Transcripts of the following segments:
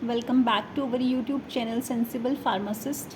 Welcome back to our YouTube channel Sensible Pharmacist.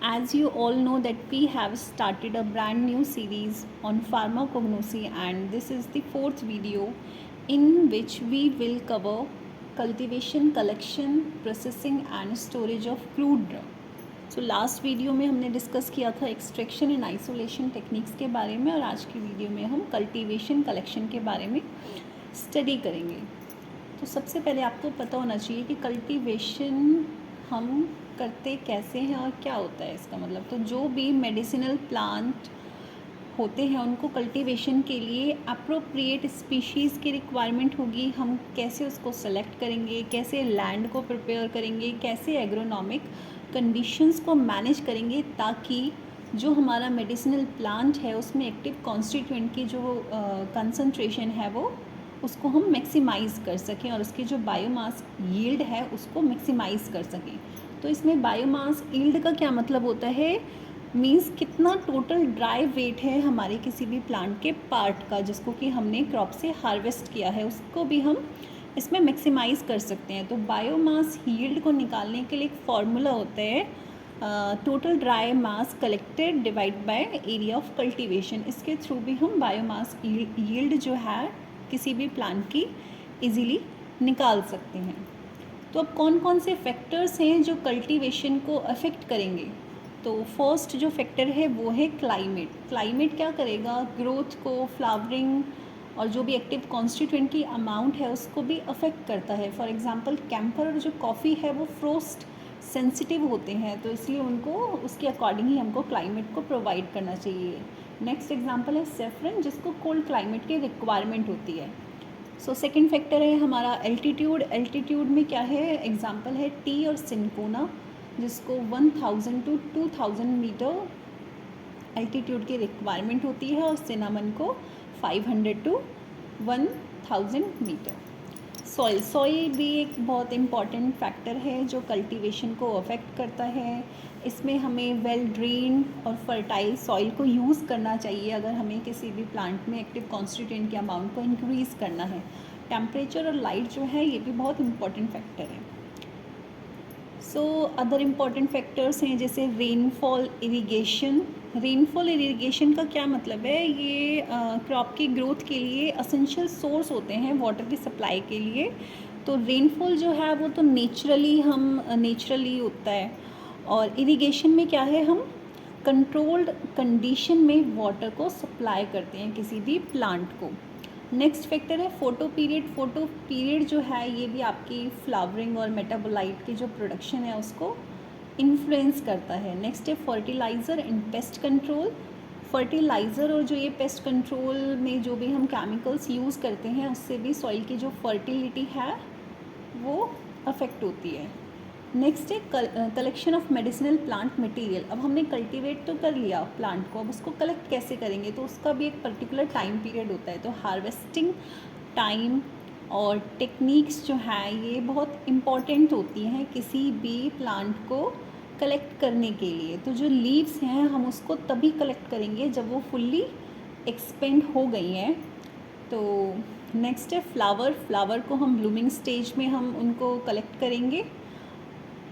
As you all know that we have started a brand new series on pharmacognosy, and this is the fourth video in which we will cover cultivation, collection, processing and storage of crude drug. So last video में हमने discuss किया था extraction and isolation techniques के बारे में, और आज की वीडियो में हम कल्टीवेशन कलेक्शन के बारे में स्टडी करेंगे। तो सबसे पहले आपको पता होना चाहिए कि कल्टीवेशन हम करते कैसे हैं और क्या होता है इसका मतलब। तो जो भी मेडिसिनल प्लांट होते हैं उनको कल्टीवेशन के लिए अप्रोप्रिएट स्पीशीज़ की रिक्वायरमेंट होगी। हम कैसे उसको सेलेक्ट करेंगे, कैसे लैंड को प्रिपेयर करेंगे, कैसे एग्रोनॉमिक कंडीशंस को मैनेज करेंगे ताकि जो हमारा मेडिसिनल प्लांट है उसमें एक्टिव कॉन्स्टिट्यूएंट की जो कंसंट्रेशन है वो उसको हम मैक्सिमाइज़ कर सकें और उसकी जो बायोमास यील्ड है उसको मैक्सिमाइज़ कर सकें। तो इसमें बायोमास यील्ड का क्या मतलब होता है, मींस कितना टोटल ड्राई वेट है हमारे किसी भी प्लांट के पार्ट का जिसको कि हमने क्रॉप से हार्वेस्ट किया है, उसको भी हम इसमें मैक्सिमाइज़ कर सकते हैं। तो बायोमास यील्ड को निकालने के लिए एक फॉर्मूला होता है total dry mass collected divide by area of cultivation. इसके थ्रू भी हम बायोमास यील्ड जो है किसी भी प्लांट की इजीली निकाल सकते हैं। तो अब कौन कौन से फैक्टर्स हैं जो कल्टीवेशन को अफेक्ट करेंगे। तो फर्स्ट जो फैक्टर है वो है क्लाइमेट। क्लाइमेट क्या करेगा, ग्रोथ को, फ्लावरिंग और जो भी एक्टिव कॉन्स्टिट्यूएंट की अमाउंट है उसको भी अफेक्ट करता है। फॉर एग्जांपल कैंपर और जो कॉफ़ी है वो फ्रोस्ट सेंसिटिव होते हैं, तो इसलिए उनको उसके अकॉर्डिंग ही हमको क्लाइमेट को प्रोवाइड करना चाहिए। नेक्स्ट एग्जांपल है सेफ्रन, जिसको कोल्ड क्लाइमेट की रिक्वायरमेंट होती है। सो सेकंड फैक्टर है हमारा एल्टीट्यूड। एल्टीट्यूड में क्या है, एग्जांपल है टी और सिनकोना, जिसको 1000 टू 2000 मीटर एल्टीट्यूड की रिक्वायरमेंट होती है, और सिनामन को 500 टू 1000 मीटर। सॉइल भी एक बहुत इम्पॉर्टेंट फैक्टर है जो कल्टीवेशन को अफेक्ट करता है। इसमें हमें वेल ड्रेन और फर्टाइल सॉइल को यूज़ करना चाहिए अगर हमें किसी भी प्लांट में एक्टिव कॉन्स्टिट्यूएंट की अमाउंट को इंक्रीज़ करना है। टेम्परेचर और लाइट जो है ये भी बहुत इम्पॉर्टेंट फैक्टर है। सो अदर इम्पॉर्टेंट फैक्टर्स हैं जैसे रेनफॉल, इरिगेशन। रेनफॉल इरिगेशन का क्या मतलब है, ये क्रॉप की ग्रोथ के लिए असेंशियल सोर्स होते हैं वाटर की सप्लाई के लिए। तो रेनफॉल जो है वो तो नेचुरली होता है, और इरिगेशन में क्या है, हम कंट्रोल्ड कंडीशन में वाटर को सप्लाई करते हैं किसी भी प्लांट को। नेक्स्ट फैक्टर है फोटो पीरियड। फोटो पीरियड जो है ये भी आपकी फ्लावरिंग और मेटाबोलाइट की जो प्रोडक्शन है उसको इन्फ्लुएंस करता है। नेक्स्ट है fertiliser and pest control. Fertiliser और जो ये पेस्ट कंट्रोल में जो भी हम केमिकल्स यूज़ करते हैं उससे भी सॉइल की जो फर्टिलिटी है वो अफेक्ट होती है। नेक्स्ट है collection of medicinal plant material. अब हमने कल्टीवेट तो कर लिया प्लांट को, अब उसको कलेक्ट कैसे करेंगे, तो उसका भी एक पर्टिकुलर टाइम पीरियड होता है। तो हार्वेस्टिंग टाइम और टेक्निक्स जो हैं ये बहुत इम्पॉर्टेंट होती हैं किसी भी प्लांट को कलेक्ट करने के लिए। तो जो लीव्स हैं हम उसको तभी कलेक्ट करेंगे जब वो फुल्ली एक्सपेंड हो गई हैं। तो नेक्स्ट है फ्लावर। फ्लावर को हम ब्लूमिंग स्टेज में हम उनको कलेक्ट करेंगे,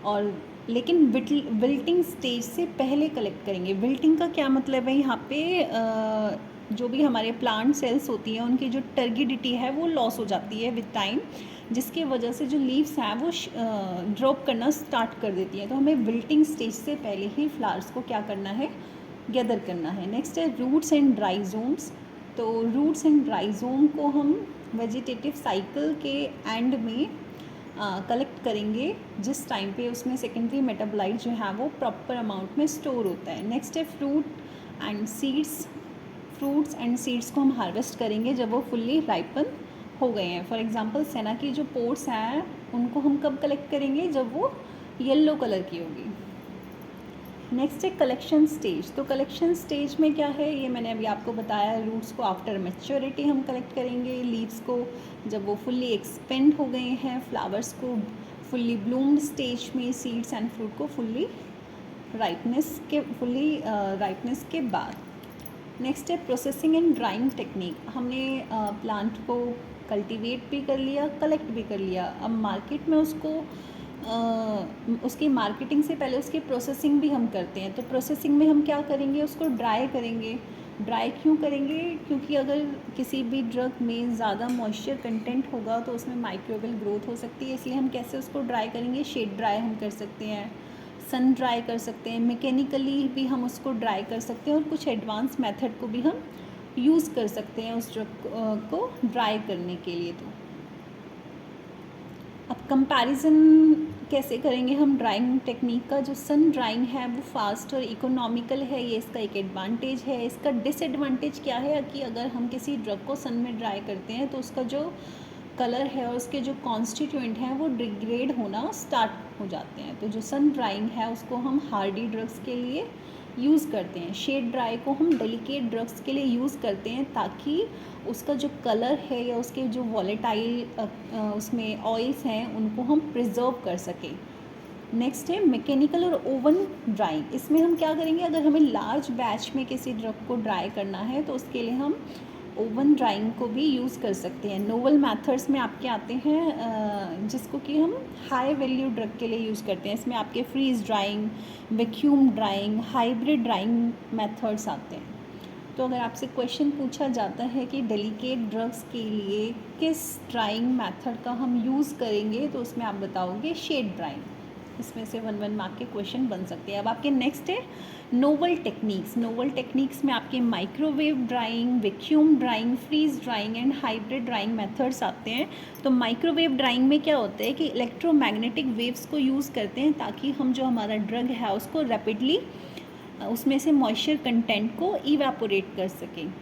और लेकिन विल्टिंग स्टेज से पहले कलेक्ट करेंगे। विल्टिंग का क्या मतलब है, यहाँ पे जो भी हमारे प्लांट सेल्स होती हैं उनकी जो टर्गिडिटी है वो लॉस हो जाती है विद टाइम, जिसके वजह से जो लीव्स हैं वो ड्रॉप करना स्टार्ट कर देती हैं। तो हमें विल्टिंग स्टेज से पहले ही फ्लावर्स को क्या करना है, गैदर करना है। नेक्स्ट है रूट्स एंड ड्राइजोम्स। तो रूट्स एंड ड्राइजोम को हम वेजिटेटिव साइकिल के एंड में कलेक्ट करेंगे जिस टाइम पे उसमें सेकेंडरी मेटाबोलाइट जो है वो प्रॉपर अमाउंट में स्टोर होता है। नेक्स्ट है fruit and seeds. Fruits and seeds को हम हार्वेस्ट करेंगे जब वो फुल्ली राइपन हो गए हैं। फॉर एग्जांपल सेना की जो पोर्स हैं उनको हम कब कलेक्ट करेंगे, जब वो येलो कलर की होगी। नेक्स्ट है कलेक्शन स्टेज। तो कलेक्शन स्टेज में क्या है, ये मैंने अभी आपको बताया, रूट्स को आफ्टर मैच्योरिटी हम कलेक्ट करेंगे, लीव्स को जब वो फुल्ली एक्सपेंड हो गए हैं, फ्लावर्स को फुल्ली ब्लूम्ड स्टेज में, सीड्स एंड फ्रूट को फुल्ली राइपनेस के बाद। नेक्स्ट है प्रोसेसिंग एंड ड्राइंग टेक्निक। हमने प्लांट को कल्टीवेट भी कर लिया, कलेक्ट भी कर लिया, अब मार्केट में उसको उसकी मार्केटिंग से पहले उसकी प्रोसेसिंग भी हम करते हैं। तो प्रोसेसिंग में हम क्या करेंगे, उसको ड्राई करेंगे। ड्राई क्यों करेंगे? क्योंकि अगर किसी भी ड्रग में ज़्यादा मॉइस्चर कंटेंट होगा तो उसमें माइक्रोबियल ग्रोथ हो सकती है, इसलिए हम कैसे उसको ड्राई करेंगे? शेड ड्राई हम कर सकते हैं, सन ड्राई कर सकते हैं, मैकेनिकली भी हम उसको ड्राई कर सकते हैं, और कुछ एडवांस मेथड को भी हम यूज़ कर सकते हैं उस ड्रग को ड्राई करने के लिए। तो अब कंपैरिजन कैसे करेंगे हम ड्राइंग टेक्निक का? जो सन ड्राइंग है वो फास्ट और इकोनॉमिकल है, ये इसका एक एडवांटेज है। इसका डिसएडवांटेज क्या है कि अगर हम किसी ड्रग को सन में ड्राई करते हैं तो उसका जो कलर है और उसके जो कॉन्स्टिट्यूएंट हैं वो डिग्रेड होना स्टार्ट हो जाते हैं। तो जो सन ड्राइंग है उसको हम हार्डी ड्रग्स के लिए यूज़ करते हैं। शेड ड्राई को हम डेलिकेट ड्रग्स के लिए यूज़ करते हैं, ताकि उसका जो कलर है या उसके जो वॉलेटाइल उसमें ऑयल्स हैं उनको हम प्रिजर्व कर सकें। नेक्स्ट है मैकेनिकल और ओवन ड्राइंग। इसमें हम क्या करेंगे, अगर हमें लार्ज बैच में किसी ड्रग को ड्राई करना है तो उसके लिए हम ओवन ड्राइंग को भी यूज़ कर सकते हैं। नोवल मेथड्स में आपके आते हैं जिसको कि हम हाई वैल्यू ड्रग के लिए यूज़ करते हैं। इसमें आपके freeze drying, vacuum drying, hybrid drying methods आते हैं। तो अगर आपसे क्वेश्चन पूछा जाता है कि डेलिकेट ड्रग्स के लिए किस ड्राइंग मेथड का हम यूज़ करेंगे, तो उसमें आप बताओगे शेड ड्राइंग। इसमें से 1 मार्क के क्वेश्चन बन सकते हैं। अब आपके नेक्स्ट है नोवल टेक्निक्स। नोवल टेक्निक्स में आपके microwave drying, vacuum drying, freeze drying and hybrid drying methods आते हैं। तो माइक्रोवेव ड्राइंग में क्या होता है कि इलेक्ट्रोमैग्नेटिक वेव्स को यूज़ करते हैं, ताकि हम जो हमारा ड्रग है उसको रैपिडली उसमें से मॉइस्चर कंटेंट को इवेपोरेट कर सकें।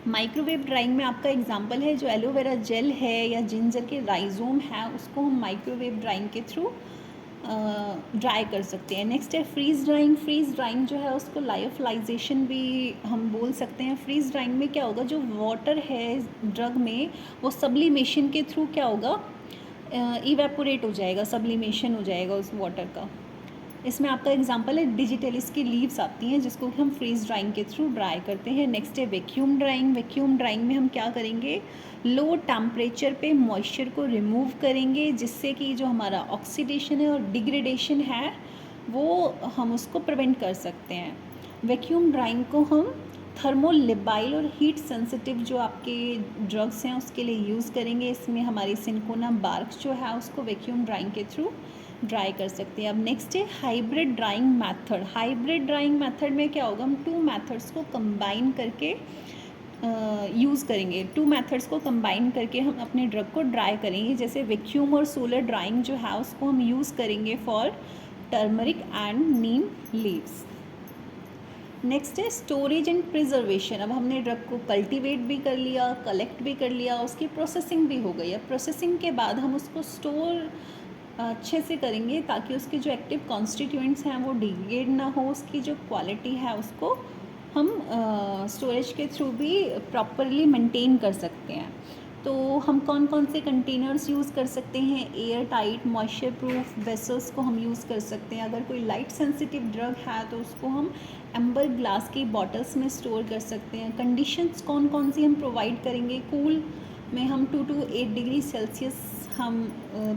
माइक्रोवेव ड्राइंग में आपका एग्जांपल है जो एलोवेरा जेल है या जिंजर के राइजोम है, उसको हम माइक्रोवेव ड्राइंग के थ्रू ड्राई कर सकते हैं। नेक्स्ट है फ्रीज ड्राइंग। फ्रीज ड्राइंग जो है उसको लायोफिलाइजेशन भी हम बोल सकते हैं। फ्रीज ड्राइंग में क्या होगा, जो वाटर है ड्रग में वो सब्लिमेशन के थ्रू क्या होगा, इवेपोरेट हो जाएगा, सब्लिमेशन हो जाएगा उस वाटर का। इसमें आपका एग्जांपल है डिजिटलिस की लीव्स आती हैं जिसको हम फ्रीज ड्राइंग के थ्रू ड्राई करते हैं। नेक्स्ट है वैक्यूम ड्राइंग। वैक्यूम ड्राइंग में हम क्या करेंगे, लो टेम्परेचर पे मॉइस्चर को रिमूव करेंगे, जिससे कि जो हमारा ऑक्सीडेशन है और डिग्रेडेशन है वो हम उसको प्रिवेंट कर सकते हैं। वैक्यूम ड्राइंग को हम थर्मोलिबाइल और हीट सेंसिटिव जो आपके ड्रग्स हैं उसके लिए यूज़ करेंगे। इसमें हमारी सिंकोना बार्क जो है उसको वैक्यूम ड्राइंग के थ्रू ड्राई कर सकते हैं। अब नेक्स्ट है hybrid drawing method. Hybrid drawing method में क्या होगा, हम 2 मेथड्स को कंबाइन करके यूज़ करेंगे। 2 मेथड्स को कंबाइन करके हम अपने ड्रग को ड्राई करेंगे। जैसे वैक्यूम और सोलर ड्राइंग जो है उसको हम यूज़ करेंगे for turmeric and Neem leaves. Next है स्टोरेज एंड प्रिजर्वेशन। अब हमने ड्रग को कल्टीवेट भी कर लिया, कलेक्ट भी कर लिया, उसकी प्रोसेसिंग भी हो गई। अब प्रोसेसिंग के बाद हम उसको स्टोर अच्छे से करेंगे ताकि उसके जो एक्टिव कॉन्स्टिट्यूएंट्स हैं वो डिग्रेड ना हो, उसकी जो क्वालिटी है उसको हम स्टोरेज के थ्रू भी प्रॉपरली मेंटेन कर सकते हैं। तो हम कौन कौन से कंटेनर्स यूज़ कर सकते हैं, air tight moisture proof vessels को हम यूज़ कर सकते हैं। अगर कोई लाइट सेंसिटिव ड्रग है तो उसको हम एम्बर ग्लास की बॉटल्स में स्टोर कर सकते हैं। कंडीशंस कौन कौन सी हम प्रोवाइड करेंगे, कूल में हम 2 to 8 डिग्री सेल्सियस हम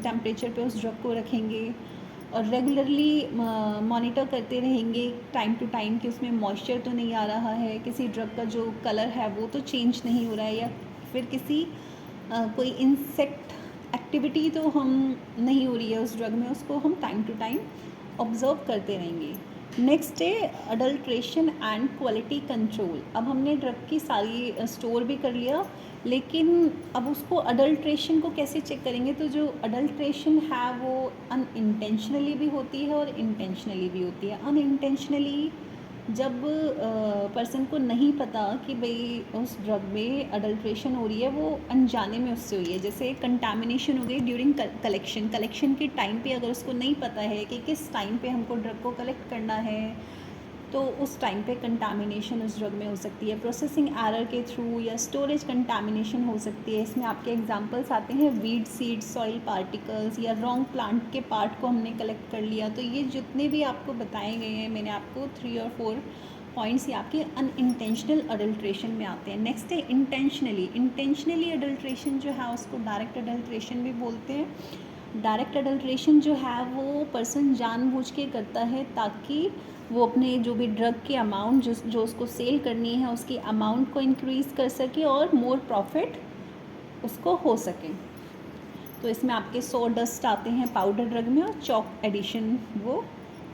टेम्परेचर पे उस ड्रग को रखेंगे, और रेगुलरली मॉनिटर करते रहेंगे टाइम टू टाइम कि उसमें मॉइस्चर तो नहीं आ रहा है, किसी ड्रग का जो कलर है वो तो चेंज नहीं हो रहा है, या फिर किसी कोई इंसेक्ट एक्टिविटी तो हम नहीं हो रही है उस ड्रग में, उसको हम टाइम टू टाइम ऑब्ज़र्व करते रहेंगे। नेक्स्ट है अडल्ट्रेशन एंड क्वालिटी कंट्रोल। अब हमने ड्रग की सारी स्टोर भी कर लिया, लेकिन अब उसको अडल्ट्रेशन को कैसे चेक करेंगे, तो जो अडल्ट्रेशन है वो अनइंटेंशनली भी होती है और इंटेंशनली भी होती है। अनइंटेंशनली जब पर्सन को नहीं पता कि भाई उस ड्रग में अडल्ट्रेशन हो रही है, वो अनजाने में उससे हुई है। जैसे कंटामिनेशन हो गई ड्यूरिंग कलेक्शन के टाइम पे, अगर उसको नहीं पता है कि किस टाइम पे हमको ड्रग को कलेक्ट करना है, तो उस टाइम पे कंटामिनेशन उस ड्रग में हो सकती है। प्रोसेसिंग एरर के थ्रू या स्टोरेज कंटामिनेशन हो सकती है। इसमें आपके एग्जांपल्स आते हैं वीड सीड, सॉइल पार्टिकल्स, या रॉन्ग प्लांट के पार्ट को हमने कलेक्ट कर लिया। तो ये जितने भी आपको बताए गए हैं, मैंने आपको 3 और 4 पॉइंट्स ये आपके अनइंटेंशनल अडल्ट्रेशन में आते हैं। नेक्स्ट है इंटेंशनली। इंटेंशनली अडल्ट्रेशन जो है उसको डायरेक्ट अडल्ट्रेशन भी बोलते हैं। डायरेक्ट अडल्ट्रेशन जो है वो पर्सन जानबूझ के करता है ताकि वो अपने जो भी ड्रग के अमाउंट जो उसको सेल करनी है उसकी अमाउंट को इंक्रीज़ कर सके और मोर प्रॉफिट उसको हो सके। तो इसमें आपके सॉ डस्ट आते हैं पाउडर ड्रग में और चॉक एडिशन वो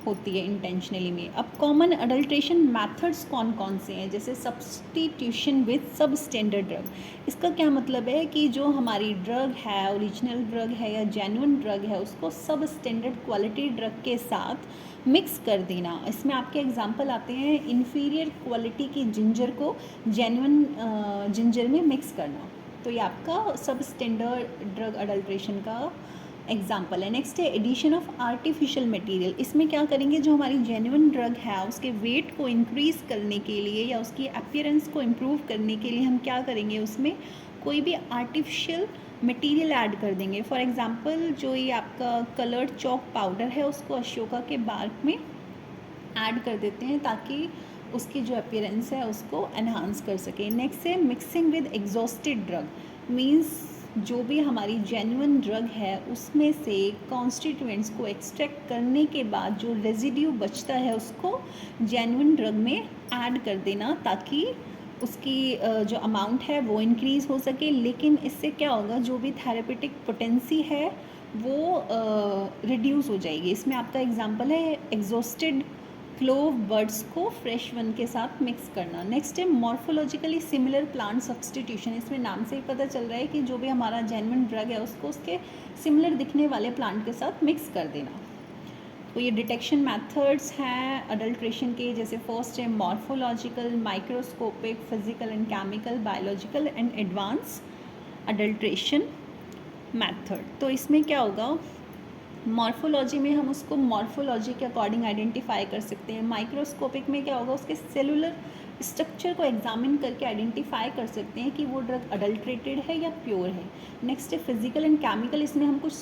होती है इंटेंशनली में। अब कॉमन अडल्ट्रेशन मेथड्स कौन कौन से हैं, जैसे सब्सटीट्यूशन विद सब स्टैंडर्ड ड्रग। इसका क्या मतलब है कि जो हमारी ड्रग है, ओरिजिनल ड्रग है या जेन्युइन ड्रग है, उसको सब स्टैंडर्ड क्वालिटी ड्रग के साथ मिक्स कर देना। इसमें आपके एग्जांपल आते हैं इन्फीरियर क्वालिटी की जिंजर को जेन्युइन जिंजर में मिक्स करना। तो ये आपका सब स्टैंडर्ड ड्रग अडल्ट्रेशन का एग्जाम्पल है। नेक्स्ट है एडिशन ऑफ आर्टिफिशियल मटेरियल। इसमें क्या करेंगे, जो हमारी जेन्युइन ड्रग है उसके वेट को इंक्रीज़ करने के लिए या उसकी अपीयरेंस को इम्प्रूव करने के लिए हम क्या करेंगे, उसमें कोई भी आर्टिफिशियल मटेरियल ऐड कर देंगे। फॉर एग्जांपल जो ये आपका कलर्ड चॉक पाउडर है उसको अशोका के बार्क में ऐड कर देते हैं ताकि उसकी जो अपीयरेंस है उसको एनहांस कर सके। नेक्स्ट है mixing with exhausted drug, means जो भी हमारी जेन्युइन ड्रग है उसमें से कॉन्स्टिट्यूएंट्स को एक्सट्रैक्ट करने के बाद जो रेजिड्यू बचता है उसको जेन्युइन ड्रग में ऐड कर देना ताकि उसकी जो अमाउंट है वो इंक्रीज़ हो सके। लेकिन इससे क्या होगा, जो भी थेरेपेटिक पोटेंसी है वो रिड्यूस हो जाएगी। इसमें आपका एग्जांपल है एग्जॉस्टेड क्लोव बर्ड्स को फ्रेश वन के साथ मिक्स करना। नेक्स्ट है मॉर्फोलॉजिकली सिमिलर प्लांट सब्सटीट्यूशन। इसमें नाम से ही पता चल रहा है कि जो भी हमारा जेन्युइन ड्रग है उसको उसके सिमिलर दिखने वाले प्लांट के साथ मिक्स कर देना। तो ये डिटेक्शन मेथड्स हैं अडल्ट्रेशन के, जैसे फर्स्ट है morphological, microscopic, physical and chemical, biological and advance adulteration method. तो इसमें क्या होगा, मॉर्फोलॉजी में हम उसको मॉर्फोलॉजी के अकॉर्डिंग आइडेंटिफाई कर सकते हैं। माइक्रोस्कोपिक में क्या होगा, उसके सेलुलर स्ट्रक्चर को एग्जामिन करके आइडेंटिफाई कर सकते हैं कि वो ड्रग अडल्ट्रेटेड है या प्योर है। नेक्स्ट है फिजिकल एंड केमिकल। इसमें हम कुछ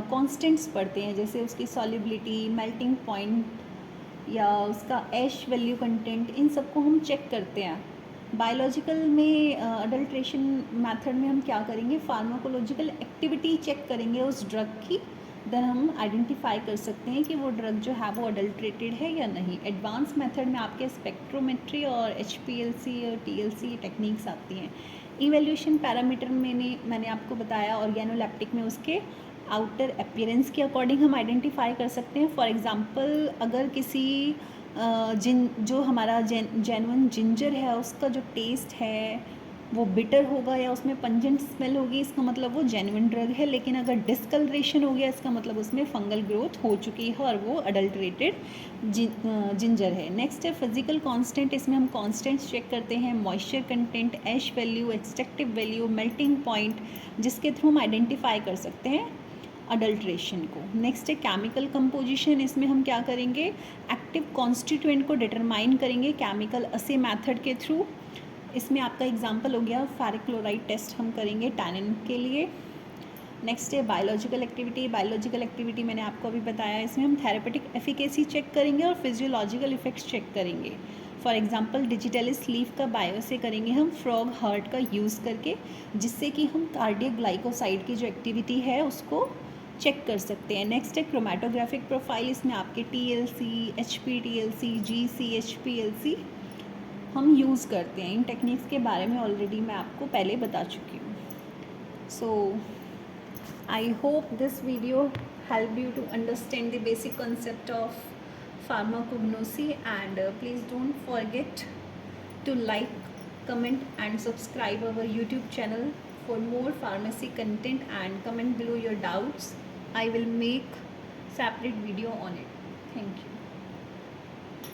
कॉन्स्टेंट्स पढ़ते हैं, जैसे उसकी सॉल्युबिलिटी, मेल्टिंग पॉइंट या उसका एश वैल्यू कंटेंट, इन सबको हम चेक करते हैं। बायोलॉजिकल में अडल्ट्रेशन मेथड में हम क्या करेंगे, फार्माकोलॉजिकल एक्टिविटी चेक करेंगे उस ड्रग की, देन हम आइडेंटिफाई कर सकते हैं कि वो ड्रग जो है वो अडल्ट्रेटेड है या नहीं। एडवांस मेथड में आपके स्पेक्ट्रोमेट्री और HPLC और TLC टेक्निक्स आती हैं। इवेल्यूशन पैरामीटर मैंने आपको बताया, ऑर्गेनोलेप्टिक में उसके आउटर अपीयरेंस के अकॉर्डिंग हम आइडेंटिफाई कर सकते हैं। फॉर एग्जांपल अगर किसी जो हमारा जेन्युइन जिंजर है उसका जो टेस्ट है वो बिटर होगा या उसमें पंजेंट स्मेल होगी, इसका मतलब वो जेन्युइन ड्रग है। लेकिन अगर डिस्कलरेशन हो गया इसका मतलब उसमें फंगल ग्रोथ हो चुकी है और वो अडल्ट्रेटेड जिंजर है। नेक्स्ट है फिजिकल कांस्टेंट। इसमें हम कांस्टेंट्स चेक करते हैं, moisture content, ash value, extractive value, melting point, जिसके थ्रू हम आइडेंटिफाई कर सकते हैं अडल्ट्रेशन को। नेक्स्ट है केमिकल कंपोजिशन। इसमें हम क्या करेंगे, एक्टिव कॉन्स्टिट्यूएंट को डिटरमाइन करेंगे केमिकल असे मेथड के थ्रू। इसमें आपका एग्जांपल हो गया फेरिक क्लोराइड टेस्ट हम करेंगे टैनिन के लिए। नेक्स्ट है बायोलॉजिकल एक्टिविटी। बायोलॉजिकल एक्टिविटी मैंने आपको अभी बताया, इसमें हम थेरेपेटिक एफिकेसी चेक करेंगे और फिजियोलॉजिकल इफेक्ट्स चेक करेंगे। फॉर एग्जांपल डिजिटलिस लीफ का बायो से करेंगे हम फ्रॉग हार्ट का यूज़ करके, जिससे कि हम कार्डियक ग्लाइकोसाइड की जो एक्टिविटी है उसको चेक कर सकते हैं। नेक्स्ट है क्रोमेटोग्राफिक प्रोफाइल। इसमें आपके TLC, HPTLC, GC, HPLC हम यूज़ करते हैं। इन टेक्निक्स के बारे में ऑलरेडी मैं आपको पहले बता चुकी हूँ। So I hope this video help you to understand the basic concept of pharmacognosy, and please don't forget to like, comment and subscribe our YouTube channel for more pharmacy content, and comment below your doubts. I will make separate video on it. Thank you.